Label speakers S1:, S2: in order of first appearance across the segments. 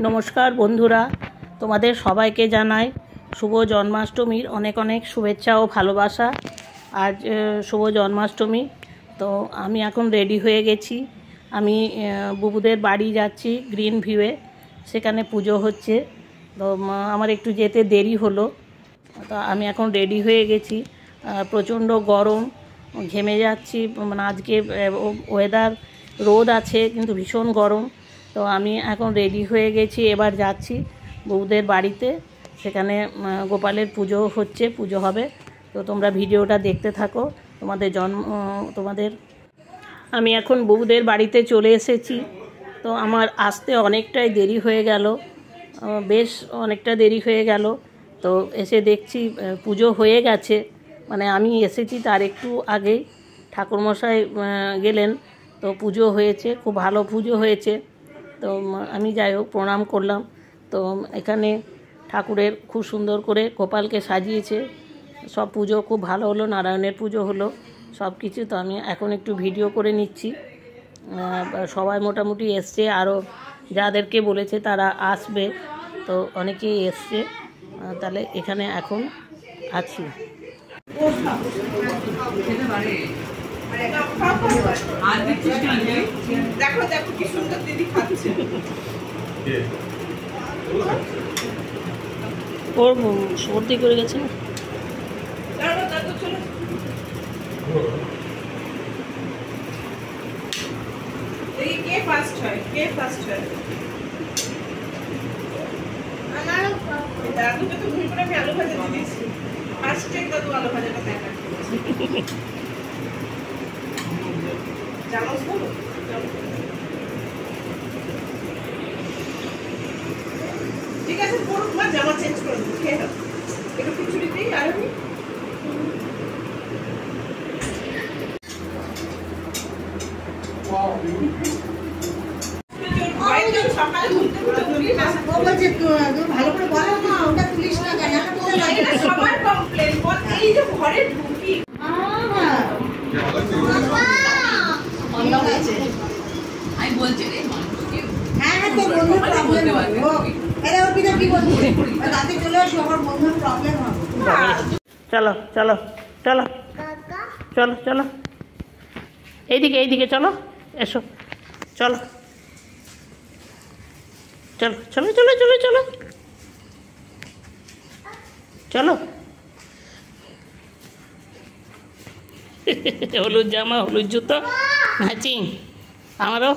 S1: নমস্কার বন্ধুরা, তোমাদের সবাইকে জানাই শুভ জন্মাষ্টমীর অনেক অনেক শুভেচ্ছা ও ভালোবাসা। আজ শুভ জন্মাষ্টমী। তো আমি এখন রেডি হয়ে গেছি। আমি বুবুদের বাড়ি যাচ্ছি গ্রিন ভিউয়ে, সেখানে পুজো হচ্ছে। তো আমার একটু যেতে দেরি হলো। তো আমি এখন রেডি হয়ে গেছি। প্রচণ্ড গরম, ঘেমে যাচ্ছি। মানে আজকে ওয়েদার রোদ আছে কিন্তু ভীষণ গরম। তো আমি এখন রেডি হয়ে গেছি, এবার যাচ্ছি বউদের বাড়িতে। সেখানে গোপালের পুজো হচ্ছে, পুজো হবে। তো তোমরা ভিডিওটা দেখতে থাকো। তোমাদের আমি এখন বউদের বাড়িতে চলে এসেছি। তো আমার আসতে অনেকটাই দেরি হয়ে গেল, বেশ অনেকটা দেরি হয়ে গেল। তো এসে দেখছি পুজো হয়ে গেছে। মানে আমি এসেছি তার একটু আগেই ঠাকুরমশাই গেলেন। তো পুজো হয়েছে, খুব ভালো পুজো হয়েছে। তো আমি যাই হোক প্রণাম করলাম। তো এখানে ঠাকুরের খুব সুন্দর করে গোপালকে সাজিয়েছে। সব পুজো খুব ভালো হলো, নারায়ণের পুজো হলো, সব কিছু। তো আমি এখন একটু ভিডিও করে নিচ্ছি। সবাই মোটামুটি এসছে, আরও যাদেরকে বলেছে তারা আসবে। তো অনেকেই এসছে। তাহলে এখানে এখন আছি।
S2: দেখো দেখো কি সুন্দর দিদি খাচ্ছে।
S1: ওর সর্দি করে গেছে না?
S2: কে ফার্স্ট হয়, কে ফার্স্ট হয়? দাদুকে তো ভুল করে আমি আলু ভাজা দিয়ে দিয়েছি। ফার্স্টে দাদু আলু ভাজাটা দেখা চামচ বলো। ঠিক আছে, পড়ুক মা, জামা চেঞ্জ করে দেবো। খেয়ে দাও একটু খিচুড়ি দিই। আর আমি সকালে ভালো করে বলো না, ওটা পুলিশ না কেন সবার কমপ্লেন বল। এই যে ঘরে ঢুকি আমি বলছি রে মানুষকে। হ্যাঁ হ্যাঁ, তোর বন্ধুর প্রবলেম হবে। আরে ওর পিতা কি বলছিস? রাতে চলে আসো, আমার বন্ধুর প্রবলেম হবে।
S1: চলো চলো চলো চলো চলো, এইদিকে এইদিকে চলো, এসো, চলো চলো চলো চলো চলো চলো চলো। হলুদ জামা, হলুদ জুতো, ম্যাচিং। আমারও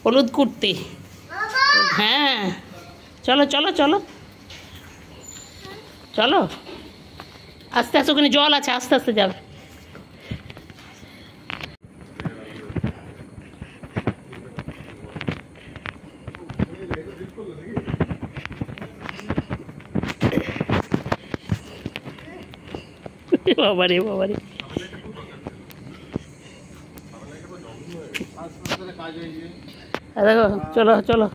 S1: হলুদ কুর্তি। হ্যাঁ চলো চলো চলো চলো। আস্তে আস্তে, ওখানে জল আছে, আস্তে আস্তে যাবে। বাবারে বাবারে, দেখো, চলো চলো।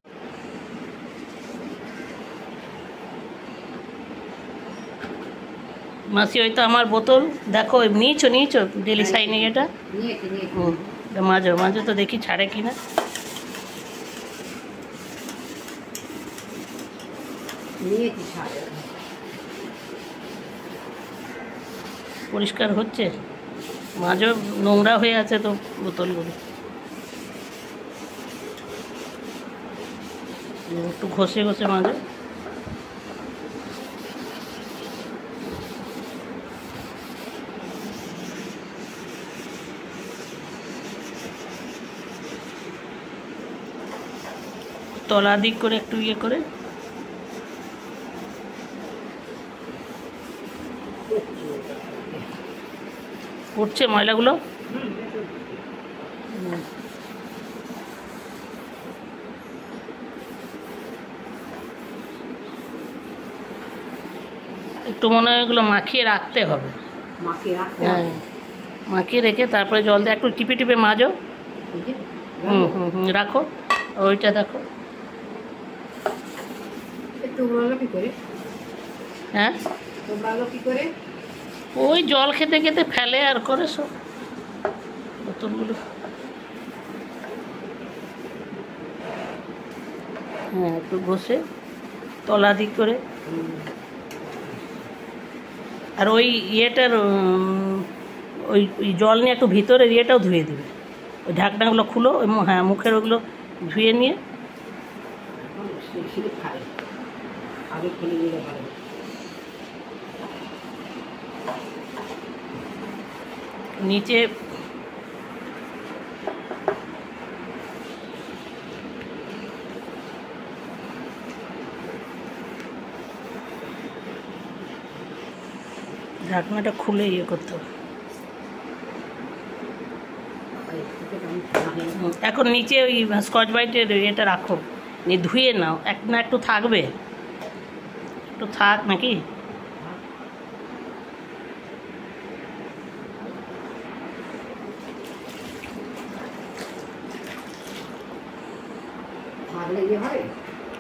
S1: মাসি, ওই তো আমার বোতল দেখো, নিয়েছো নিয়েছো ডেলি সাইনে এটা? মাঝে মাঝে তো দেখি ছাড়ে কিনা। পরিষ্কার হচ্ছে, মাঝে নোংরা হয়ে আছে তো বোতলগুলো। একটু ঘষে ঘষে মাঝে। তলা দিক করে একটু ইয়ে করে। উঠছে ময়লাগুলো। একটু মনে হয় এগুলো মাখিয়ে রাখতে হবে। হ্যাঁ, মাখিয়ে রেখে তারপরে জল দিয়ে একটু টিপে টিপে মাজো। রাখো, ওইটা দেখো। হ্যাঁ, ওই জল খেতে খেতে ফেলে আর করে সব বোতলগুলো। হ্যাঁ একটু ঘষে তলা দিক করে। আর ওই ইয়েটার ওই জল নিয়ে একটু ভিতরের ইয়েটাও ধুয়ে দেবে, ওই ঢাকনাগুলো খুলো, হ্যাঁ মুখের ওগুলো ধুয়ে নিয়ে নিচে ঢাকনাটা খুলে ইয়ে করতে হবে। এখন নিচে ওই স্কচ ব্রাইটের এটা রাখো, নিয়ে ধুয়ে নাও। না একটু থাকবে, একটু থাক নাকি।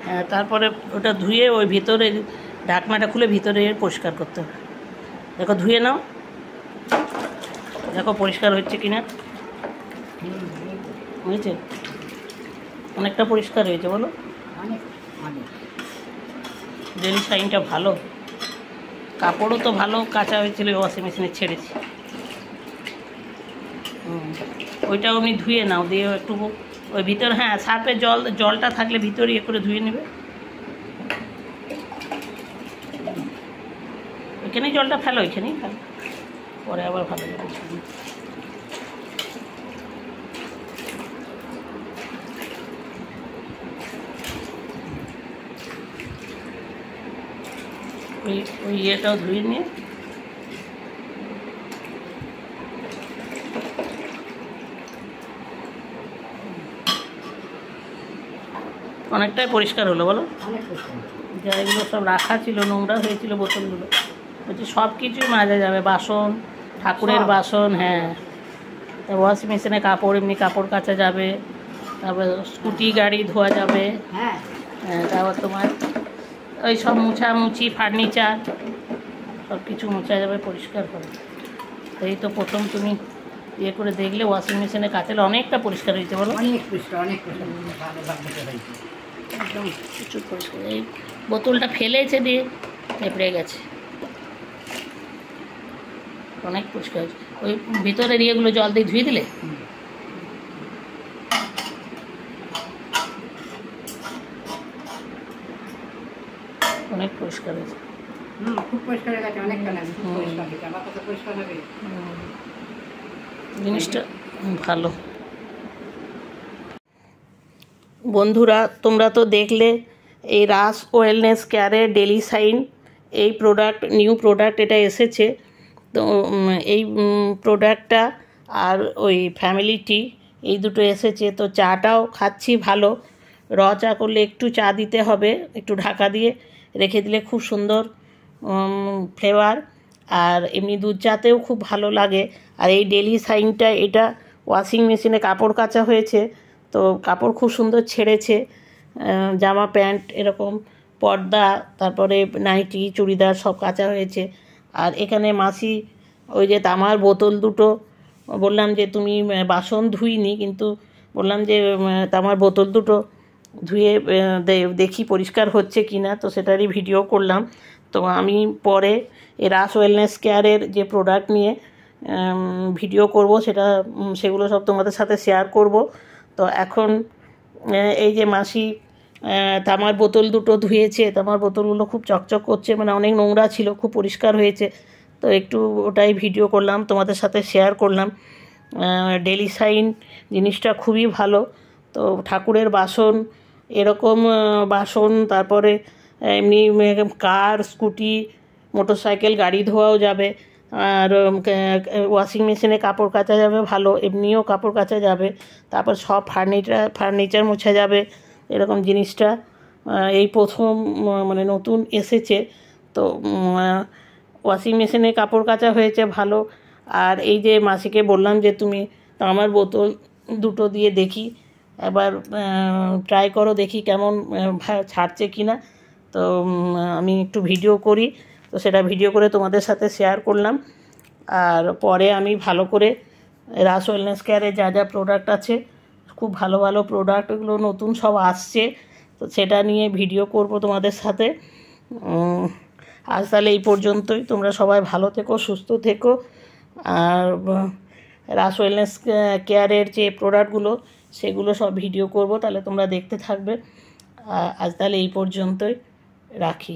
S1: হ্যাঁ তারপরে ওটা ধুয়ে ওই ভিতরে ঢাকনাটা খুলে ভিতরে পরিষ্কার করতে হবে। দেখো ধুয়ে নাও, দেখো পরিষ্কার হচ্ছে কিনা। হয়েছে, অনেকটা পরিষ্কার হয়েছে বলো। ডেলি শাইনটা ভালো, কাপড়ও তো ভালো কাঁচা হয়েছিল, ওয়াশিং মেশিনে ছেড়েছি। ওইটাও আমি ধুয়ে নাও, দিয়ে একটু ওই ভিতর, হ্যাঁ সার্ফের জলটা থাকলে ভিতরে ইয়ে করে ধুয়ে নেবে। ওইখানেই জলটা ফেলো, ওইখানেই ফেলো, পরে আবার ভালো যাবে। ওই ইয়েটাও ধুয়ে নিয়ে অনেকটাই পরিষ্কার হলো বলো। যা এগুলো সব রাখা ছিল, নোংরা হয়েছিল বোতলগুলো, বলছি সব কিছুই মাজা যাবে, বাসন, ঠাকুরের বাসন, হ্যাঁ ওয়াশিং মেশিনে কাপড়, এমনি কাপড় কাচা যাবে, তারপর স্কুটি গাড়ি ধোয়া যাবে, হ্যাঁ তারপর তোমার ওই সব মুছামুছি, ফার্নিচার সব কিছু মোছা যাবে, পরিষ্কার হবে। এই তো প্রথম তুমি ইয়ে করে দেখলে ওয়াশিং মেশিনে কাচালে অনেকটা পরিষ্কার হয়েছে বলো।
S2: অনেক পরিষ্কার, অনেক
S1: একদম প্রচুর পরিষ্কার। এই বোতলটা ফেলেছে দিয়ে নেপড়ে গেছে, অনেক পরিষ্কার হয়েছে। ওই ভিতরের ইয়েগুলো জল দিয়ে ধুয়ে দিলে অনেক পরিষ্কার হয়েছে।
S2: খুব পরিষ্কার হয়ে গেছে, অনেকটা না, পরিষ্কার হয়েছে। আমার কত পরিষ্কার হবে,
S1: জিনিসটা ভালো। বন্ধুরা তোমরা তো দেখলে এই রাস ওয়েলনেস কেয়ারের ডেলি শাইন এই প্রোডাক্ট, নিউ প্রোডাক্ট এটা এসেছে। তো এই প্রোডাক্টটা আর ওই ফ্যামিলি টি এই দুটো এসেছে। তো চাটাও খাচ্ছি ভালো, চা করলে একটু চা দিতে হবে, একটু ঢাকা দিয়ে রেখে দিলে খুব সুন্দর ফ্লেভার, আর এমনি দুধ চাতেও খুব ভালো লাগে। আর এই ডেলি শাইনটা এটা ওয়াশিং মেশিনে কাপড় কাচা হয়েছে, তো কাপড় খুব সুন্দর ছেড়েছে, জামা প্যান্ট এরকম পর্দা, তারপরে নাইটি চুড়িদার সব কাচা হয়েছে। আর এখানে মাসি ওই যে তামার বোতল দুটো, বললাম যে তুমি বাসন ধুইনি, কিন্তু বললাম যে তামার বোতল দুটো ধুয়ে দেখি পরিষ্কার হচ্ছে কি না, তো সেটারই ভিডিও করলাম। তো আমি পরে এই রাস ওয়েলনেস কেয়ারের যে প্রোডাক্ট নিয়ে ভিডিও করব, সেগুলো সব তোমাদের সাথে শেয়ার করব। তো এখন এই যে মাসি তামার বোতল দুটো ধুয়েছে, তামার বোতলগুলো খুব চকচক করছে, মানে অনেক নোংরা ছিল, খুব পরিষ্কার হয়েছে। তো একটু ওটাই ভিডিও করলাম, তোমাদের সাথে শেয়ার করলাম। ডেলি শাইন জিনিসটা খুবই ভালো। তো ঠাকুরের বাসন, এরকম বাসন, তারপরে এমনি কার, স্কুটি, মোটরসাইকেল, গাড়ি ধোয়াও যাবে। আর ওয়াশিং মেশিনে কাপড় কাচা যাবে ভালো, এমনিও কাপড় কাচা যাবে। তারপর সব ফার্নিচার মোছা যাবে। এরকম জিনিসটা এই প্রথম মানে নতুন এসেছে। তো ওয়াশিং মেশিনে কাপড় কাচা হয়েছে ভালো। আর এই যে মাসিকে বললাম যে তুমি আমার বোতল দুটো দিয়ে দেখি, এবার ট্রাই করো, দেখি কেমন ছাড়ছে কি না। তো আমি একটু ভিডিও করি, তো সেটা ভিডিও করে তোমাদের সাথে শেয়ার করলাম। আর পরে আমি ভালো করে রাস ওয়েলনেস কেয়ারে যা যা প্রোডাক্ট আছে, খুব ভালো ভালো প্রোডাক্ট, এগুলো নতুন সব আসছে, তো সেটা নিয়ে ভিডিও করব তোমাদের সাথে। আজ তাহলে এই পর্যন্তই। তোমরা সবাই ভালো থেকো, সুস্থ থেকো। আর রাস ওয়েলনেস কেয়ারের যে প্রোডাক্টগুলো সেগুলো সব ভিডিও করব, তাহলে তোমরা দেখতে থাকবে। আজ তাহলে এই পর্যন্তই রাখি।